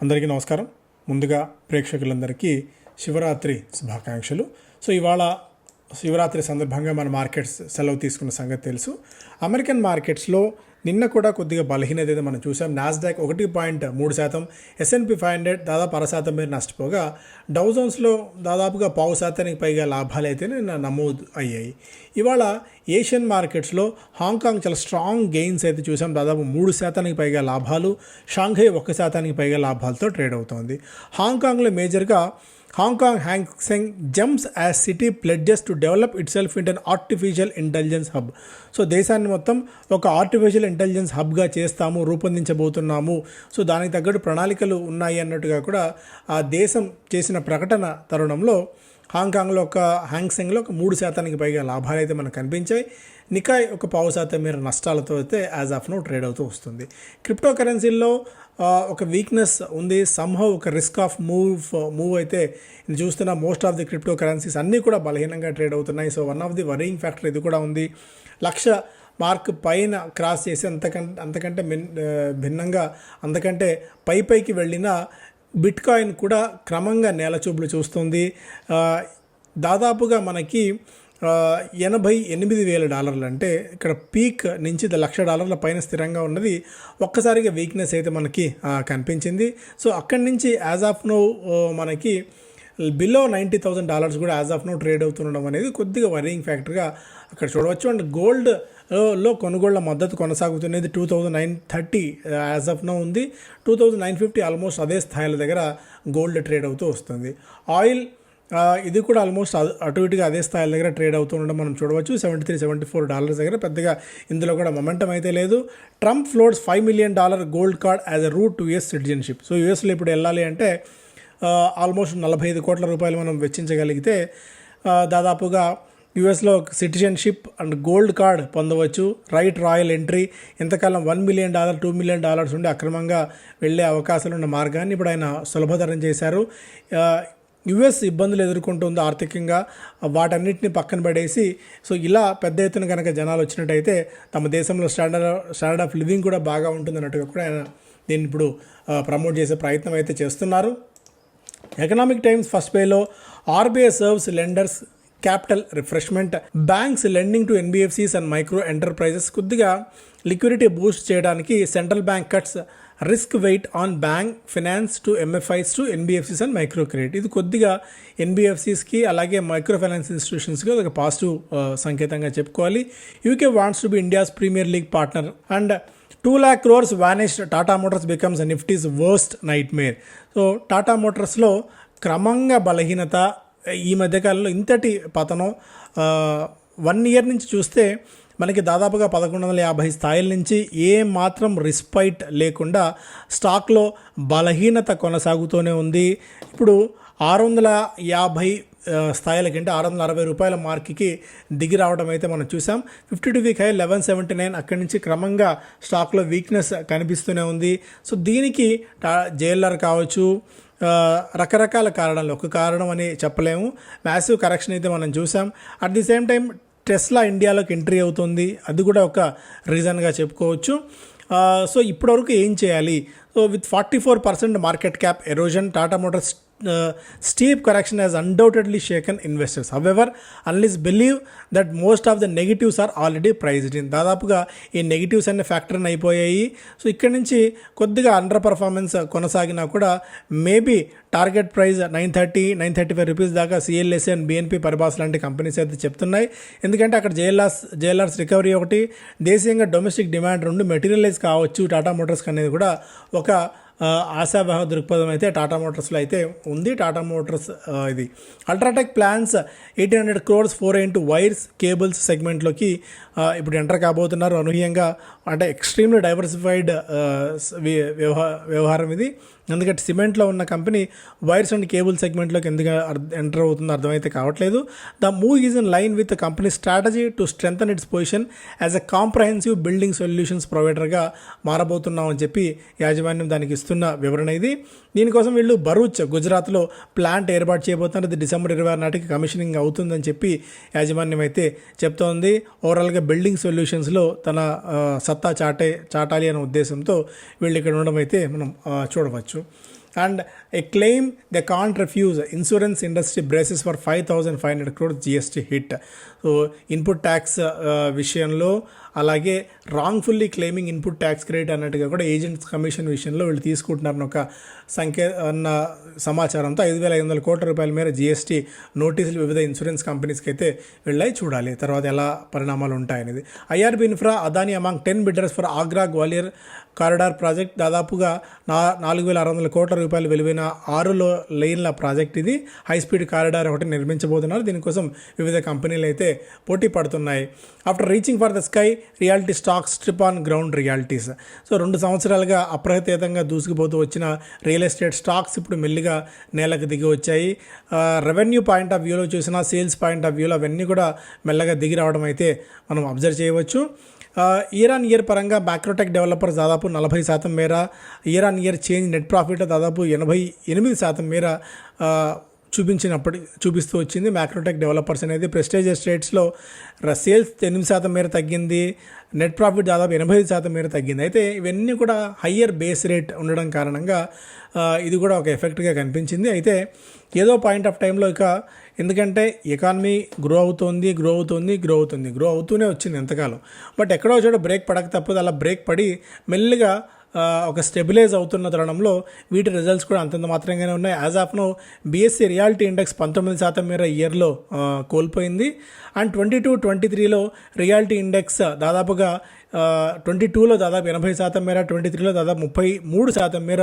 అందరికీ నమస్కారం. ముందుగా ప్రేక్షకులందరికీ శివరాత్రి శుభాకాంక్షలు. సో ఇవాళ శివరాత్రి సందర్భంగా మన మార్కెట్స్ సెలవు తీసుకున్న సంగతి తెలుసు. అమెరికన్ మార్కెట్స్లో నిన్న కూడా కొద్దిగా బలహీనత అయితే మనం చూసాం. నాస్డాక్ 1.3%, S&P 500 దాదాపు 1% మేర నష్టపోగా, డౌ జోన్స్లో దాదాపుగా 0.5% పైగా లాభాలు అయితే నిన్న నమోదు అయ్యాయి. ఇవాళ ఏషియన్ మార్కెట్స్లో హాంకాంగ్ చాలా స్ట్రాంగ్ గెయిన్స్ అయితే చూసాం. దాదాపు 3% పైగా లాభాలు, షాంఘై 1% పైగా లాభాలతో ట్రేడ్ అవుతోంది. హాంకాంగ్లో మేజర్గా Hong Kong Hang Seng jumps as city pledges to develop itself into an artificial intelligence hub. So దేశాన్ని మొత్తం ఒక ఆర్టిఫిషియల్ ఇంటెలిజెన్స్ హబ్గా రూపొందించబోతున్నాము. సో దానికి తగ్గట్టు ప్రణాళికలు ఉన్నాయి అన్నట్టుగా కూడా ఆ దేశం చేసిన ప్రకటన తరుణంలో హాంకాంగ్లో హ్యాంగ్ సెంగ్లో 3% పైగా లాభాలు అయితే మనకు కనిపించాయి. నికాయ్ 0.5% మేర నష్టాలతో అయితే యాజ్ ఆఫ్ నో ట్రేడ్ అవుతూ వస్తుంది. క్రిప్టో కరెన్సీల్లో ఒక వీక్నెస్ ఉంది. సమ్హౌ ఒక రిస్క్ ఆఫ్ మూవ్ అయితే ఇది చూస్తున్న most of the crypto currencies అన్నీ కూడా బలహీనంగా ట్రేడ్ అవుతున్నాయి. So one of the worrying factor ఇది కూడా ఉంది. 1,00,000 మార్క్ పైన క్రాస్ చేసి అంతకంటే భిన్నంగా అంతకంటే పైకి వెళ్ళిన బిట్కాయిన్ కూడా క్రమంగా నేలచూపులు చూస్తుంది. దాదాపుగా మనకి $88,000 అంటే ఇక్కడ పీక్ నుంచి $1,00,000 పైన స్థిరంగా ఉన్నది. ఒక్కసారిగా వీక్నెస్ అయితే మనకి కనిపించింది. సో అక్కడి నుంచి యాజ్ ఆఫ్ నో మనకి బిలో $90,000 కూడా యాజ్ ఆఫ్ నో ట్రేడ్ అవుతుండడం అనేది కొద్దిగా వరింగ్ ఫ్యాక్టర్గా అక్కడ చూడవచ్చు. అండ్ గోల్డ్లో కొనుగోళ్ల మద్దతు కొనసాగుతున్నది 2,930 యాజ్ ఆఫ్ నో ఉంది. 2,950 ఆల్మోస్ట్ అదే స్థాయిల దగ్గర గోల్డ్ ట్రేడ్ అవుతూ వస్తుంది. ఆయిల్ ఇది కూడా ఆల్మోస్ట్ అటు ఇటుగా అదే స్థాయిల దగ్గర ట్రేడ్ అవుతూ ఉండడం మనం చూడవచ్చు. $73-74 దగ్గర పెద్దగా ఇందులో కూడా మొమెంటం అయితే లేదు. Trump floats $5 million gold card as a route to US citizenship. So యుఎస్లో ఇప్పుడు వెళ్ళాలి అంటే ఆల్మోస్ట్ 45 కోట్ల రూపాయలు మనం వెచ్చించగలిగితే దాదాపుగా యుఎస్లో సిటిజన్షిప్ అండ్ గోల్డ్ కార్డ్ పొందవచ్చు. రైట్ రాయల్ ఎంట్రీ ఎంతకాలం $1 million $2 million ఉండి అక్రమంగా వెళ్ళే అవకాశాలు ఉన్న మార్గాన్ని ఇప్పుడు ఆయన సులభతరం చేశారు. యుఎస్ ఇబ్బందులు ఎదుర్కొంటుంది ఆర్థికంగా, వాటన్నిటిని పక్కన పడేసి సో ఇలా పెద్ద ఎత్తున కనుక జనాలు వచ్చినట్టయితే తమ దేశంలో స్టాండర్డ్ ఆఫ్ లివింగ్ కూడా బాగా ఉంటుంది అన్నట్టుగా కూడా ఆయన దీన్ని ఇప్పుడు ప్రమోట్ చేసే ప్రయత్నం అయితే చేస్తున్నారు. ఎకనామిక్ టైమ్స్ ఫస్ట్ పేలో RBI serves lenders capital refreshment, banks lending to NBFCs and micro enterprises. కొద్దిగా లిక్విడిటీ బూస్ట్ చేయడానికి central bank cuts risk weight on bank finance to MFIs to NBFCs and micro credit. ఇది కొద్దిగా ఎన్బిఎఫ్సిస్కి అలాగే micro finance ఇన్స్టిట్యూషన్స్కి ఒక positive సంకేతంగా చెప్పుకోవాలి. UK wants to be India's premier league partner and 2 lakh crores vanished. Tata Motors becomes Nifty's worst nightmare. So Tata మోటార్స్లో క్రమంగా బలహీనత, ఈ మధ్యకాలంలో ఇంతటి పతనం 1 year నుంచి చూస్తే మనకి దాదాపుగా 1,150 స్థాయిల నుంచి ఏ మాత్రం రిస్పైట్ లేకుండా స్టాక్లో బలహీనత కొనసాగుతూనే ఉంది. ఇప్పుడు 650 స్థాయిల కంటే $660 మార్క్కి దిగి రావడం అయితే మనం చూసాం. 52 వీక్ హై 1179, అక్కడి నుంచి క్రమంగా స్టాక్లో వీక్నెస్ కనిపిస్తూనే ఉంది. సో దీనికి జేఎల్ఆర్ కావచ్చు, రకరకాల కారణాలు, ఒక కారణం అని చెప్పలేము. మ్యాసివ్ కరెక్షన్ అయితే మనం చూసాం. At the same time Tesla ఇండియాలోకి ఎంట్రీ అవుతుంది, అది కూడా ఒక రీజన్గా చెప్పుకోవచ్చు. సో ఇప్పటివరకు ఏం చేయాలి? So with 44% market cap erosion, Tata Motors steep correction has undoubtedly shaken investors. However, analysts believe that most of the negatives are already priced in. దాదాపుగా ఈ నెగిటివ్స్ అనే ఫ్యాక్టర్ అయిపోయాయి. సో ఇక్కడ నుంచి కొద్దిగా అండర్ పర్ఫార్మెన్స్ కొనసాగినా కూడా మేబీ టార్గెట్ ప్రైస్ 930-935 రూపీస్ దాకా CLSA and BNP పరిబాస్ లాంటి కంపెనీస్ అయితే చెప్తున్నాయి. ఎందుకంటే అక్కడ జేఎల్ఆర్స్ రికవరీ ఒకటి, దేశీయంగా డొమెస్టిక్ డిమాండ్ 2 మెటీరియలైజ్ కావచ్చు టాటా మోటార్స్కి అనేది కూడా ఒక ఆశావాహ దృక్పథం అయితే టాటా మోటార్స్లో అయితే ఉంది. టాటా మోటార్స్ ఇది UltraTech plans 1,800 crores 4 wires cables సెగ్మెంట్లోకి ఇప్పుడు ఎంటర్ కాబోతున్నారు. అనూహ్యంగా అంటే ఎక్స్ట్రీమ్లీ డైవర్సిఫైడ్ వ్యవహారం ఇది. ఎందుకంటే సిమెంట్లో ఉన్న కంపెనీ వైర్స్ అండ్ కేబుల్ సెగ్మెంట్లోకి ఎందుకు ఎంటర్ అవుతుందో అర్థమైతే కావట్లేదు. The move is in line with company strategy to strengthen its position as a comprehensive building solutions ప్రొవైడర్గా మారబోతున్నామని చెప్పి యాజమాన్యం దానికి ఇస్తున్న వివరణ ఇది. దీనికోసం వీళ్ళు భరూచ్ గుజరాత్లో ప్లాంట్ ఏర్పాటు చేయబోతున్నారు. అది December 26 నాటికి కమిషనింగ్ అవుతుందని చెప్పి యాజమాన్యం అయితే చెప్తోంది. ఓవరాల్గా బిల్డింగ్ సొల్యూషన్స్లో తన సత్తా చాటాలి అనే ఉద్దేశంతో వీళ్ళు ఇక్కడ ఉండడం అయితే మనం చూడవచ్చు. And A claim they can't refuse insurance industry braces for 5,500 crores GST hit. So input tax విషయంలో అలాగే wrongfully claiming input tax credit అన్నట్టుగా కూడా ఏజెంట్స్ కమిషన్ విషయంలో వీళ్ళు తీసుకుంటున్నారని ఒక అన్న సమాచారంతో 5,500 కోట్ల రూపాయల మేర జీఎస్టీ నోటీసులు వివిధ ఇన్సూరెన్స్ కంపెనీస్కి అయితే వెళ్ళాయి. చూడాలి తర్వాత ఎలా పరిణామాలు ఉంటాయనేది. IRB infra Adani among 10 bidders for Agra Gwalior corridor project. దాదాపుగా 4,600 కోట్ల రూపాయలు విలువైన 6 లేన్ల ప్రాజెక్ట్ ఇది. హై స్పీడ్ కారిడార్ ఒకటి నిర్మించబోతున్నారు. దీనికోసం వివిధ కంపెనీలు అయితే పోటీ పడుతున్నాయి. After reaching for the sky realty stocks trip on ground realities. So 2 సంవత్సరాలుగా అప్రహతీతంగా దూసుకుపోతూ వచ్చిన రియల్ ఎస్టేట్ స్టాక్స్ ఇప్పుడు మెల్లిగా నేలకు దిగి వచ్చాయి. రెవెన్యూ పాయింట్ ఆఫ్ వ్యూలో చూసినా సేల్స్ పాయింట్ ఆఫ్ వ్యూలో అవన్నీ కూడా మెల్లగా దిగి రావడం అయితే మనం అబ్జర్వ్ చేయవచ్చు. ఇయర్ ఆన్ ఇయర్ పరంగా మ్యాక్రోటెక్ డెవలపర్స్ దాదాపు 40% మేర, year on year change net profit దాదాపు 88% మేర చూపిస్తూ వచ్చింది మ్యాక్రోటెక్ డెవలపర్స్ అనేది. ప్రెస్టేజ్ ఎస్టేట్స్లో సేల్స్ 8% మేర తగ్గింది, నెట్ ప్రాఫిట్ దాదాపు 85% మేర తగ్గింది. అయితే ఇవన్నీ కూడా హయ్యర్ బేస్ రేట్ ఉండడం కారణంగా ఇది కూడా ఒక ఎఫెక్ట్గా కనిపించింది. అయితే ఏదో పాయింట్ ఆఫ్ టైంలో ఇక ఎందుకంటే ఎకానమీ గ్రో అవుతూనే వచ్చింది ఎంతకాలం. బట్ ఎక్కడో చోట బ్రేక్ పడక తప్పదు. అలా బ్రేక్ పడి మెల్లిగా ఒక స్టెబిలైజ్ అవుతున్న తరుణంలో వీటి రిజల్ట్స్ కూడా అంతంత మాత్రంగానే ఉన్నాయి. As of now BSE realty index 19% మేర ఇయర్లో కోల్పోయింది. అండ్ 22-23లో రియాలిటీ ఇండెక్స్ దాదాపుగా 22లో దాదాపు 80% మేర, 23లో దాదాపు 33% మేర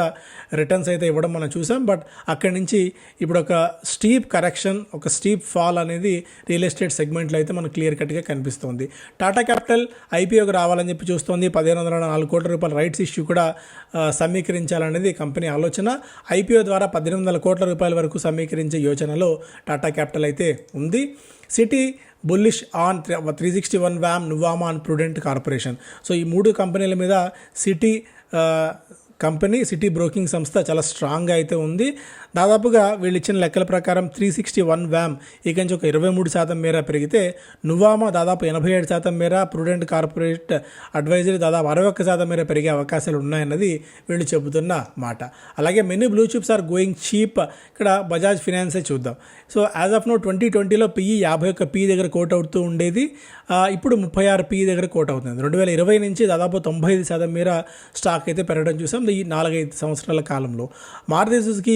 రిటర్న్స్ అయితే ఇవ్వడం మనం చూసాం. బట్ అక్కడి నుంచి ఇప్పుడు ఒక స్టీప్ కరెక్షన్, ఒక స్టీప్ ఫాల్ అనేది రియల్ ఎస్టేట్ సెగ్మెంట్లో అయితే మనకు క్లియర్ కట్గా కనిపిస్తుంది. టాటా క్యాపిటల్ ఐపీఓకి రావాలని చెప్పి చూస్తోంది. 1,504 కోట్ల రూపాయల రైట్స్ ఇష్యూ కూడా సమీకరించాలనేది కంపెనీ ఆలోచన. ఐపీఓ ద్వారా 1,800 కోట్ల రూపాయల వరకు సమీకరించే యోచనలో టాటా క్యాపిటల్ అయితే ఉంది. సిటీ బుల్లిష్ ఆన్ 361 వ్యామ్, Nuvama and prudent corporation. So ఈ 3 కంపెనీల మీద సిటీ బ్రోకింగ్ సంస్థ చాలా స్ట్రాంగ్గా అయితే ఉంది. దాదాపుగా వీళ్ళు ఇచ్చిన లెక్కల ప్రకారం 361 వ్యామ్ ఇక నుంచి ఒక 23% మేర పెరిగితే, నువామా దాదాపు 87% మేర, ప్రుడెంట్ కార్పొరేట్ అడ్వైజరీ దాదాపు 61% మేర పెరిగే అవకాశాలు ఉన్నాయన్నది వీళ్ళు చెబుతున్న మాట. అలాగే many blue chips are going cheap. ఇక్కడ బజాజ్ ఫినాన్సే చూద్దాం. సో యాజ్ ఆఫ్ నో 2020లో PE 51 PE దగ్గర కోట్ అవుతూ ఉండేది. ఇప్పుడు 36 PE దగ్గర కోట్ అవుతుంది. 2020 నుంచి దాదాపు 95% మేర స్టాక్ అయితే పెరగడం చూసాం ఈ 4-5 సంవత్సరాల కాలంలో. మారుతి సుజుకి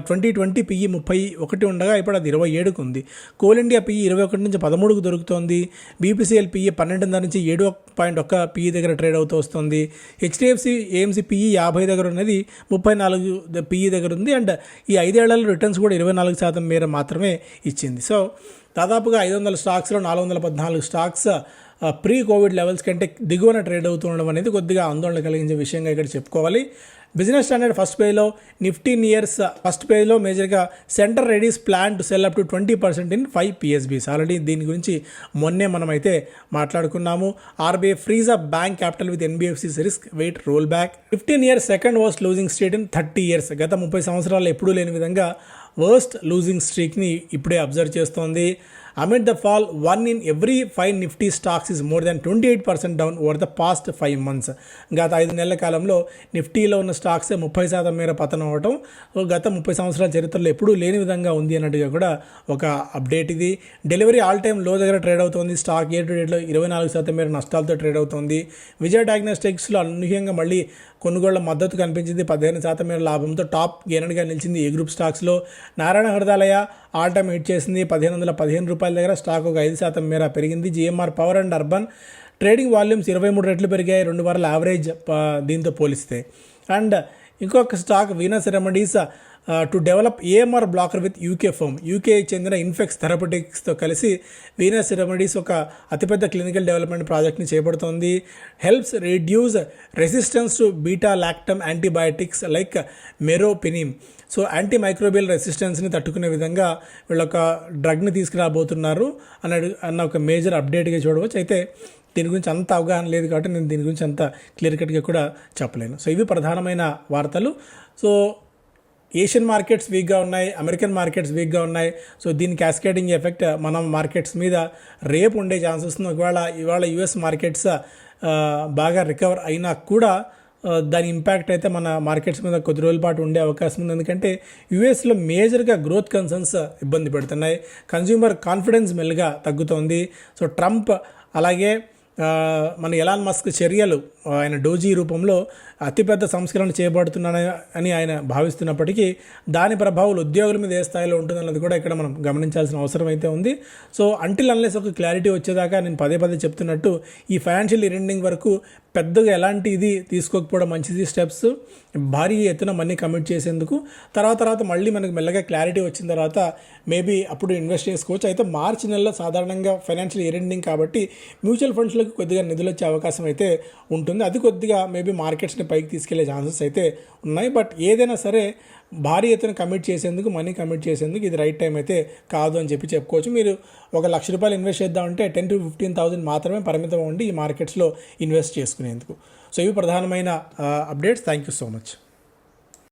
2020 PE 31 ఉండగా ఇప్పుడు అది 27కు ఉంది. కోల్ ఇండియా PE 21 నుంచి 13కు దొరుకుతోంది. BPCL PE 12 నుంచి 7.1 PE దగ్గర ట్రేడ్ అవుతూ వస్తుంది. HDFC AMC PE 50 దగ్గర ఉన్నది, 34 PE దగ్గర ఉంది. అండ్ ఈ 5 ఏళ్లలో రిటర్న్స్ కూడా 24% మేర మాత్రమే ఇచ్చింది. సో దాదాపుగా 500 స్టాక్స్లో 414 స్టాక్స్ ప్రీ కోవిడ్ లెవెల్స్ కంటే దిగువన ట్రేడ్ అవుతుండడం అనేది కొద్దిగా ఆందోళన కలిగించే విషయంగా ఇక్కడ చెప్పుకోవాలి. బిజినెస్ స్టాండర్డ్ ఫస్ట్ పేజ్లో నిఫ్టీ నియర్స్ ఫస్ట్ పేజ్లో మేజర్గా centre readies plan to sell up to 20% in 5 PSBs. Already దీని గురించి మొన్నే మనం అయితే మాట్లాడుకున్నాము. RBI frees up bank capital with NBFC's risk weight roll back. 15 years second worst losing streak in 30 years. గత 30 సంవత్సరాల్లో ఎప్పుడూ లేని విధంగా వర్స్ట్ లూజింగ్ స్ట్రీక్ని ఇప్పుడే అబ్జర్వ్ చేస్తోంది. Amid the fall, 1 in every 5 Nifty stocks is more than 28% down over the past 5 months. గత 5 నెలల కాలంలో నిఫ్టీలో ఉన్న స్టాక్స్ 30% మేర పతనం అవటం గత 30 సంవత్సరాల చరిత్రలో ఎప్పుడూ లేని విధంగా ఉంది అన్నట్టుగా కూడా ఒక అప్డేట్ ఇది. డెలివరీ ఆల్ టైమ్ లో దగ్గర ట్రేడ్ అవుతుంది. స్టాక్ ఇయర్ టు డేట్లో 24% మేర నష్టాలతో ట్రేడ్ అవుతుంది. విజయ డయాగ్నోస్టిక్స్లో అనూహ్యంగా మళ్ళీ కొనుగోళ్ల మద్దతు కనిపించింది. 15% మేర లాభంతో టాప్ గెయినర్గా నిలిచింది ఏ గ్రూప్ స్టాక్స్లో. Narayana Hrudayalaya all time hit చేసింది. 1,515 రూపాయల దగ్గర స్టాక్ ఒక 5% మేర పెరిగింది. GMR power and urban trading volumes 23 రెట్లు పెరిగాయి 2 వారాల యావరేజ్ దీంతో పోలిస్తే. అండ్ ఇంకొక stock Venus Remedies to develop AMR blocker with UK firm. UK చెందిన ఇన్ఫెక్స్ థెరపటిక్స్తో కలిసి వీనస్ రెమెడీస్ ఒక అతిపెద్ద క్లినికల్ డెవలప్మెంట్ ప్రాజెక్ట్ని చేపడుతోంది. Helps reduce resistance to beta lactam antibiotics like meropenem. So antimicrobial రెసిస్టెన్స్ని తట్టుకునే విధంగా వీళ్ళు ఒక డ్రగ్ని తీసుకురాబోతున్నారు అన్న ఒక మేజర్ అప్డేట్గా చూడవచ్చు. అయితే దీని గురించి అంత అవగాహన లేదు కాబట్టి నేను దీని గురించి అంత క్లియర్ కట్గా కూడా చెప్పలేను. సో ఇవి ప్రధానమైన వార్తలు. సో ఏషియన్ మార్కెట్స్ వీక్గా ఉన్నాయి, అమెరికన్ మార్కెట్స్ వీక్గా ఉన్నాయి. సో దీని క్యాస్కేడింగ్ ఎఫెక్ట్ మనం మార్కెట్స్ మీద రేపు ఉండే ఛాన్సెస్ ఉంది. ఇవాళ US మార్కెట్స్ బాగా రికవర్ అయినా కూడా దాని ఇంపాక్ట్ అయితే మన మార్కెట్స్ మీద కొద్ది రోజుల పాటు ఉండే అవకాశం ఉంది. ఎందుకంటే యూఎస్లో మేజర్గా గ్రోత్ కన్సర్న్స్ ఇబ్బంది పెడుతున్నాయి, కన్జ్యూమర్ కాన్ఫిడెన్స్ మెల్లిగా తగ్గుతోంది. సో ట్రంప్ అలాగే మన ఎలాన్ మస్క్ చర్యలు ఆయన డోజీ రూపంలో అతిపెద్ద సంస్కరణ చేయబడుతున్నాయని ఆయన భావిస్తున్నప్పటికీ దాని ప్రభావం ఉద్యోగుల మీద ఏ స్థాయిలో ఉంటుందన్నది కూడా ఇక్కడ మనం గమనించాల్సిన అవసరం అయితే ఉంది. సో అంటిల్ అన్లెస్ ఒక క్లారిటీ వచ్చేదాకా నేను పదే చెప్తున్నట్టు ఈ ఫైనాన్షియల్ ఇయర్ ఎండింగ్ వరకు పెద్దగా ఎలాంటి ఇది తీసుకోకపోవడం మంచిది. స్టెప్స్ భారీ ఎత్తున మనీ కమిట్ చేసేందుకు తర్వాత మళ్ళీ మనకు మెల్లగా క్లారిటీ వచ్చిన తర్వాత మేబీ అప్పుడు ఇన్వెస్ట్ చేసుకోవచ్చు. అయితే మార్చి నెలలో సాధారణంగా ఫైనాన్షియల్ ఇయర్ ఎండింగ్ కాబట్టి మ్యూచువల్ ఫండ్స్లోకి కొద్దిగా నిధులు వచ్చే అవకాశం అయితే ఉంటుంది. అది కొద్దిగా మేబీ మార్కెట్స్ని పైకి తీసుకెళ్లే ఛాన్సెస్ అయితే ఉన్నాయి. బట్ ఏదైనా సరే భారీ ఎత్తున కమిట్ చేసేందుకు, మనీ కమిట్ చేసేందుకు ఇది రైట్ టైం అయితే కాదు అని చెప్పుకోవచ్చు. మీరు ₹1,00,000 ఇన్వెస్ట్ చేద్దామంటే 10,000 to 15,000 మాత్రమే పరిమితం ఉండి ఈ మార్కెట్స్లో ఇన్వెస్ట్ చేసుకునేందుకు. సో ఇవి ప్రధానమైన updates. Thank you so much.